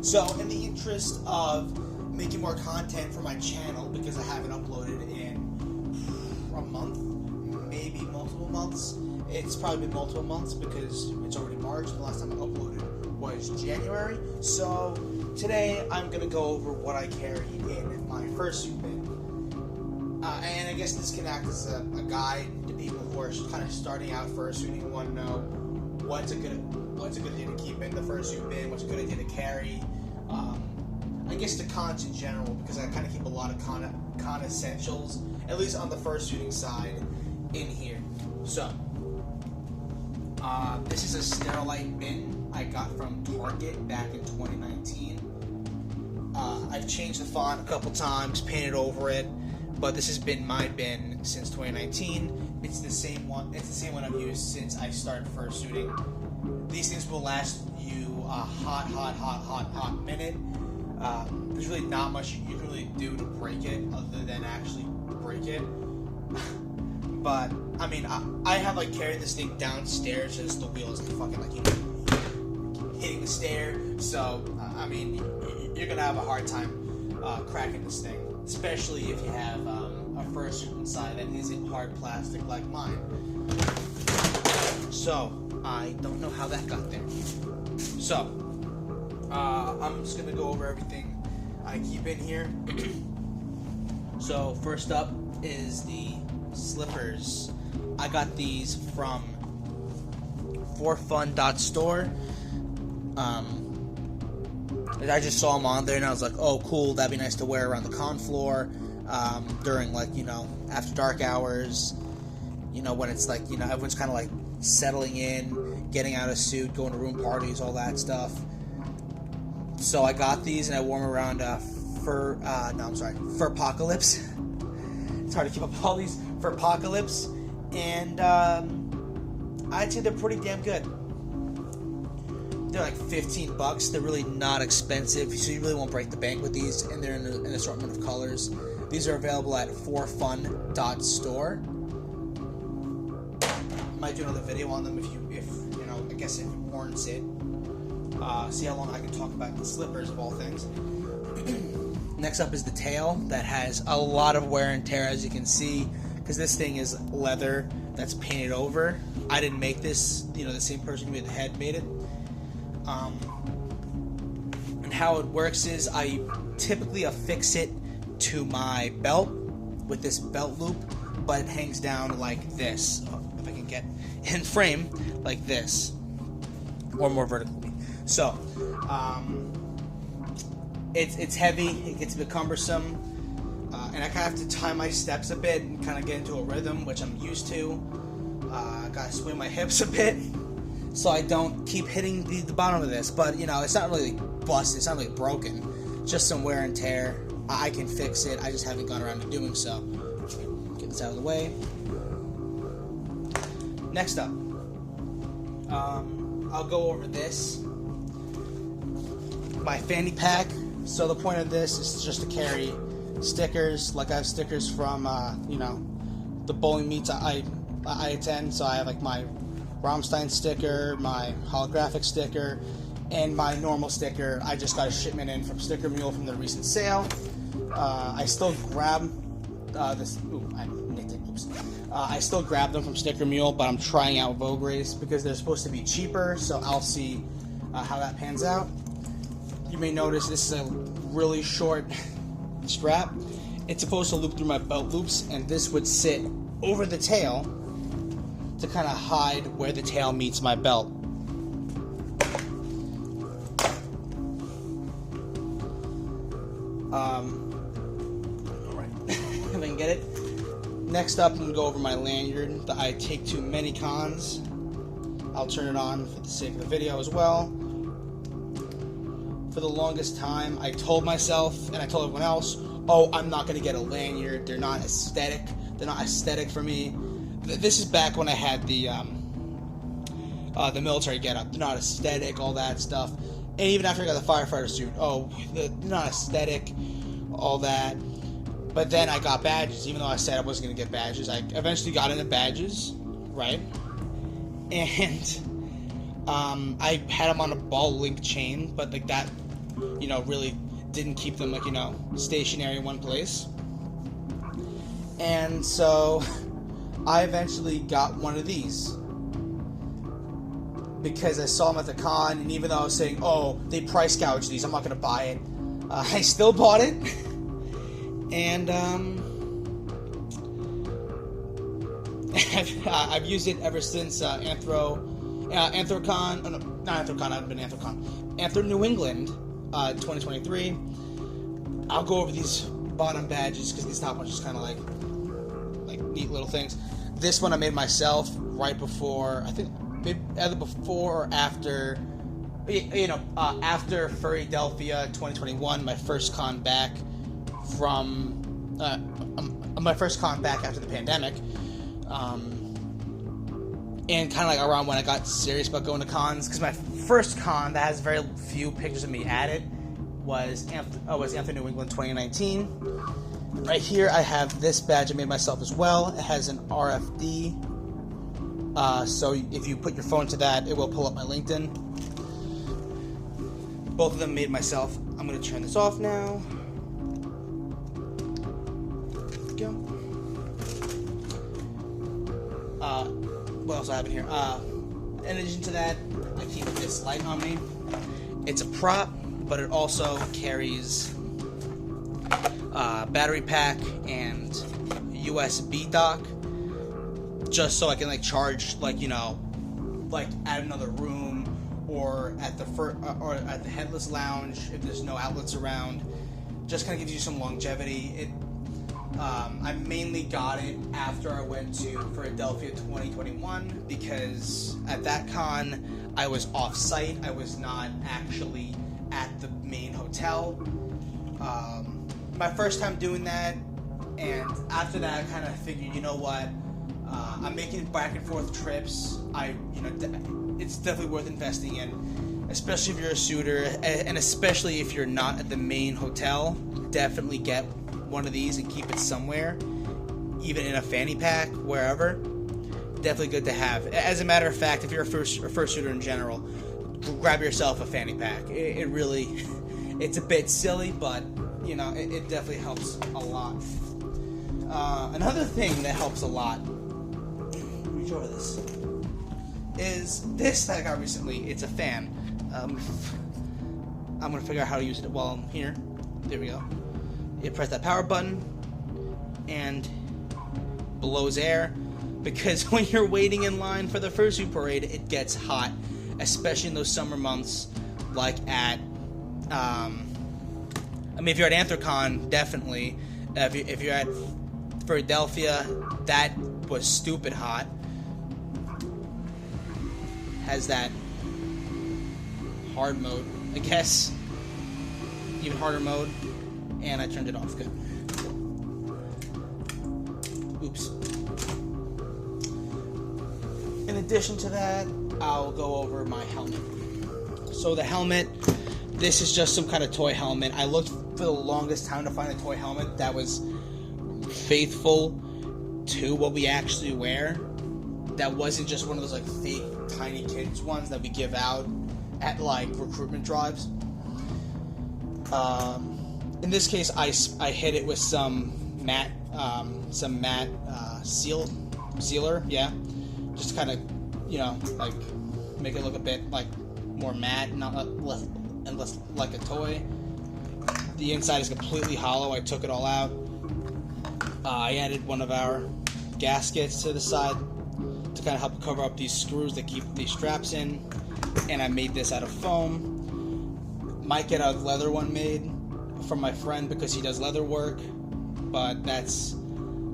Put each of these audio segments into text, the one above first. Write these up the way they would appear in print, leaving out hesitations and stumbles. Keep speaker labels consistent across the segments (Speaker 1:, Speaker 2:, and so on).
Speaker 1: So, in the interest of making more content for my channel, because I haven't uploaded in a month, maybe multiple months. It's probably been multiple months because it's already March. The last time I uploaded was January. So, today I'm going to go over what I carry in my fursuit bin. And I guess this can act as a guide to people who are kind of starting out fursuiting and want to know what's a good idea to keep in the fursuit bin, what's a good idea to carry. I guess the cons in general, because I kind of keep a lot of con essentials, at least on the fursuiting side, in here. So, this is a Sterilite bin I got from Target back in 2019. I've changed the font a couple times, painted over it, but this has been my bin since 2019. It's the same one. It's the same one I've used since I started fursuiting. These things will last you a hot minute. There's really not much you can really do to break it other than actually break it. But I mean, I have like carried this thing downstairs as the wheel is fucking like hitting the stair. So I mean, you're gonna have a hard time cracking this thing, especially if you have a fursuit inside that isn't hard plastic like mine. So I don't know how that got there. So I'm just gonna go over everything I keep in here. So first up is the slippers. I got these from forfun.store. I just saw them on there and I was like, oh cool, that'd be nice to wear around the con floor during, like, you know, after dark hours, you know, when it's like, you know, everyone's kind of like settling in, getting out of suit, going to room parties, all that stuff. So I got these and I wore them around Furpocalypse. It's hard to keep up with all these. Furpocalypse, and I'd say they're pretty damn good. They're like $15. They're really not expensive, so you really won't break the bank with these, and they're in an assortment of colors. These are available at forfun.store. I might do another video on them if you know, I guess if it warrants it. See how long I can talk about the slippers of all things. Next up is the tail that has a lot of wear and tear, as you can see, because this thing is leather that's painted over. I didn't make this, you know, the same person who made the head made it. And how it works is I typically affix it to my belt with this belt loop, but it hangs down like this. If I can get in frame, like this, or more vertically. So, it's heavy, it gets a bit cumbersome, and I kind of have to time my steps a bit and kind of get into a rhythm, which I'm used to. I gotta swing my hips a bit so I don't keep hitting the bottom of this, but you know, it's not really busted, it's not really broken, just some wear and tear. I can fix it, I just haven't gone around to doing so. Get this out of the way. Next up, I'll go over this, my fanny pack. So the point of this is just to carry stickers. Like I have stickers from, you know, the bowling meets I attend. So I have like my Rammstein sticker, my holographic sticker, and my normal sticker. I just got a shipment in from Sticker Mule from the recent sale. I still grab this. Ooh, I nicked it. Oops. I still grab them from Sticker Mule, but I'm trying out Vograce because they're supposed to be cheaper. So I'll see how that pans out. You may notice this is a really short strap. It's supposed to loop through my belt loops, and this would sit over the tail to kind of hide where the tail meets my belt. Alright, if I can get it. Next up, I'm going to go over my lanyard that I take to many cons. I'll turn it on for the sake of the video as well. For the longest time, I told myself, and I told everyone else, oh, I'm not going to get a lanyard. They're not aesthetic. They're not aesthetic for me. This is back when I had the military getup. They're not aesthetic, all that stuff. And even after I got the firefighter suit, oh, they're not aesthetic, all that. But then I got badges, even though I said I wasn't going to get badges. I eventually got into badges, right? And I had them on a ball link chain, but like that you know, really didn't keep them, like, you know, stationary in one place. And so I eventually got one of these because I saw them at the con, and even though I was saying, oh, they price gouge these, I'm not going to buy it, I still bought it. And I've used it ever since Anthrocon, oh, no, not Anthrocon, I've been Anthrocon, Anthro New England 2023. I'll go over these bottom badges because these top ones just kind of like neat little things. This one I made myself right before, I think maybe either before or after, you know, after Furcationland 2021, my first con back from my first con back after the pandemic, and kind of like around when I got serious about going to cons, because my first con that has very few pictures of me at it was Anthro New England 2019. Right here I have this badge I made myself as well. It has an RFD, so if you put your phone to that, it will pull up my LinkedIn. Both of them made myself. I'm going to turn this off now. Go. What else do I have in here? In addition to that, I keep this light on me. It's a prop, but it also carries battery pack and USB dock, just so I can like charge, like, you know, like at another room or at the headless lounge if there's no outlets around. Just kind of gives you some longevity. I mainly got it after I went to Philadelphia 2021 because at that con I was off-site. I was not actually at the main hotel. My first time doing that, and after that I kind of figured, you know what, I'm making back and forth trips. It's definitely worth investing in, especially if you're a suitor, and especially if you're not at the main hotel. Definitely get one of these and keep it somewhere, even in a fanny pack, wherever. Definitely good to have. As a matter of fact, if you're a fursuiter in general, grab yourself a fanny pack. It really, it's a bit silly, but you know, it definitely helps a lot. Another thing that helps a lot, reach over this, is this that I got recently. It's a fan. I'm gonna figure out how to use it while I'm here. There we go. You press that power button and blows air, because when you're waiting in line for the Fursuit parade, it gets hot, especially in those summer months, like at I mean, if you're at Anthrocon, definitely. If you're at Philadelphia, that was stupid hot. Has that hard mode, I guess, even harder mode. And I turned it off. Good. Oops. In addition to that, I'll go over my helmet. So the helmet, this is just some kind of toy helmet. I looked for the longest time to find a toy helmet that was faithful to what we actually wear. That wasn't just one of those like fake tiny kids ones that we give out at like recruitment drives. In this case, I hit it with some matte sealer, yeah, just kind of, you know, like make it look a bit like more matte, not less like a toy. The inside is completely hollow. I took it all out. I added one of our gaskets to the side to kind of help cover up these screws that keep these straps in, and I made this out of foam. Might get a leather one made from my friend because he does leather work, but that's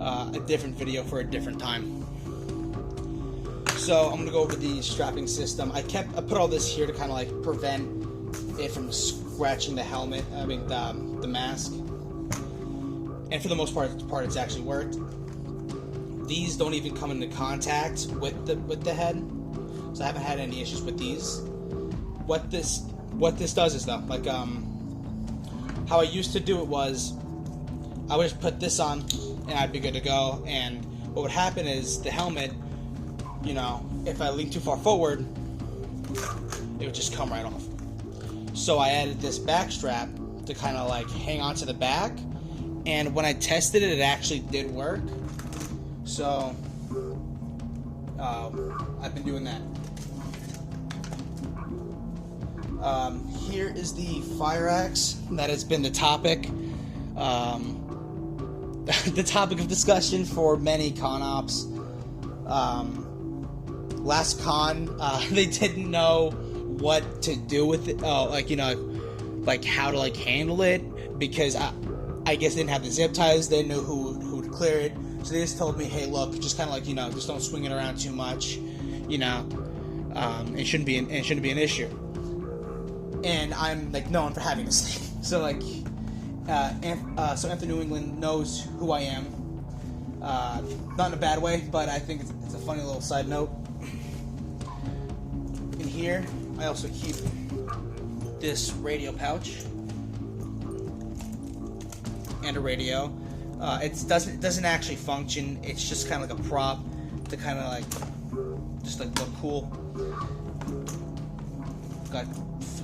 Speaker 1: a different video for a different time. So I'm gonna go over the strapping system. I put all this here to kind of like prevent it from scratching the helmet. I mean the mask. And for the most part, it's actually worked. These don't even come into contact with the head, so I haven't had any issues with these. What this does is though, like how I used to do it was, I would just put this on and I'd be good to go. And what would happen is the helmet, you know, if I lean too far forward, it would just come right off. So I added this back strap to kind of like hang on to the back, and when I tested it, it actually did work. So I've been doing that. Here is the fire axe that has been the topic the topic of discussion for many con ops. Last con, they didn't know what to do with it, like, you know, like how to like handle it, because I guess they didn't have the zip ties. They knew who would clear it, so they just told me, hey, look, just kind of like, you know, just don't swing it around too much, you know. It shouldn't be an issue. And I'm like known for having this thing, so like, so Anthony New England knows who I am. Not in a bad way, but I think it's a funny little side note. In here, I also keep this radio pouch and a radio. It doesn't actually function. It's just kind of like a prop to kind of like just like look cool. Got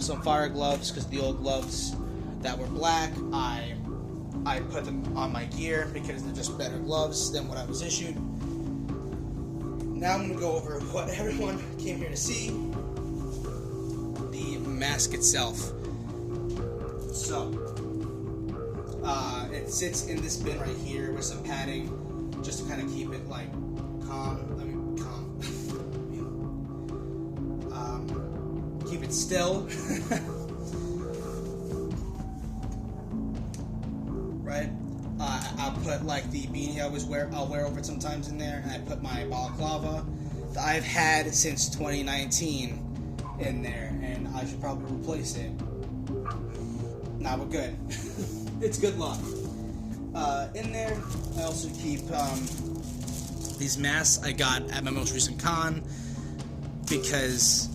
Speaker 1: some fire gloves, because the old gloves that were black, I put them on my gear because they're just better gloves than what I was issued. Now I'm going to go over what everyone came here to see. The mask itself. So, it sits in this bin right here with some padding, just to kind of keep it like calm. Keep it still. Right? I'll put like the beanie I'll wear over it sometimes in there, and I put my balaclava that I've had since 2019 in there, and I should probably replace it. Nah, we're good. It's good luck. In there, I also keep these masks I got at my most recent con, because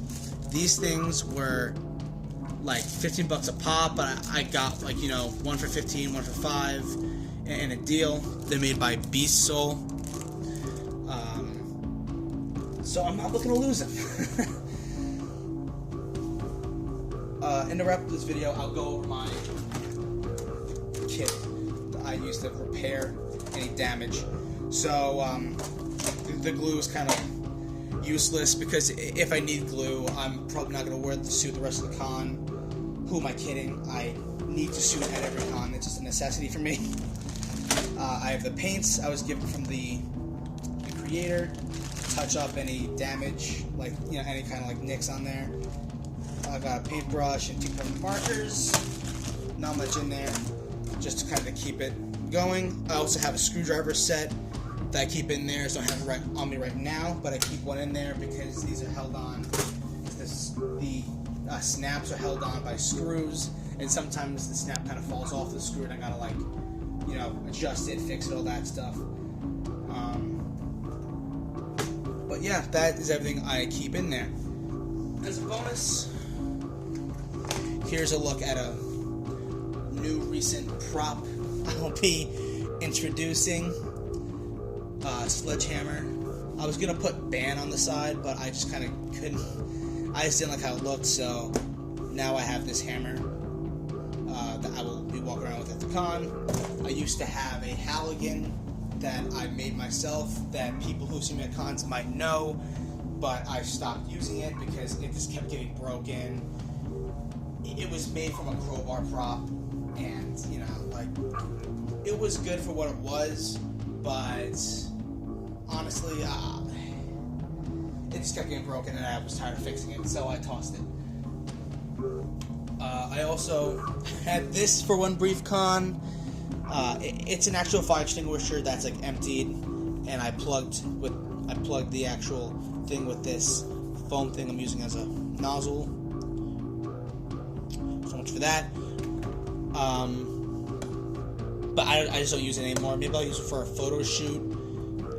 Speaker 1: these things were like $15 a pop, but I got like, you know, one for 15, one for 5, and a deal. They're made by Beast Soul, so I'm not looking to lose them. In the wrap up this video, I'll go over my kit that I used to repair any damage. So the glue is kind of useless, because if I need glue, I'm probably not going to wear the suit the rest of the con. Who am I kidding? I need to suit at every con. It's just a necessity for me. I have the paints I was given from the creator to touch up any damage, like, you know, any kind of like nicks on there. I got a paintbrush and 2 permanent markers. Not much in there, just to kind of keep it going. I also have a screwdriver set that I keep in there, so I don't have it right on me right now, but I keep one in there because these are held on. The snaps are held on by screws, and sometimes the snap kind of falls off the screw, and I gotta like, you know, adjust it, fix it, all that stuff. But yeah, that is everything I keep in there. As a bonus, here's a look at a new recent prop I'll be introducing. Sledgehammer. I was gonna put ban on the side, but I just kind of couldn't. I just didn't like how it looked, so now I have this hammer that I will be walking around with at the con. I used to have a Halligan that I made myself that people who see me at cons might know, but I stopped using it because it just kept getting broken. It was made from a crowbar prop, and, you know, like, it was good for what it was, but honestly, it just kept getting broken, and I was tired of fixing it, so I tossed it. I also had this for one brief con. It's an actual fire extinguisher that's like emptied, and I plugged the actual thing with this foam thing I'm using as a nozzle. So much for that. But I just don't use it anymore. Maybe I'll use it for a photo shoot.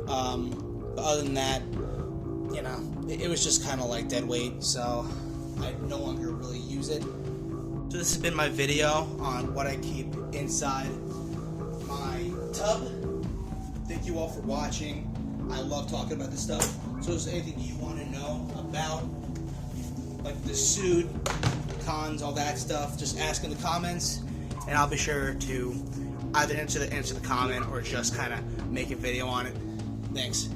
Speaker 1: But other than that, you know, it was just kind of like dead weight, so I no longer really use it. So this has been my video on what I keep inside my tub. Thank you all for watching. I love talking about this stuff. So if there's anything you want to know about, like the suit, cons, all that stuff, just ask in the comments, and I'll be sure to either answer the comment or just kind of make a video on it. Thanks.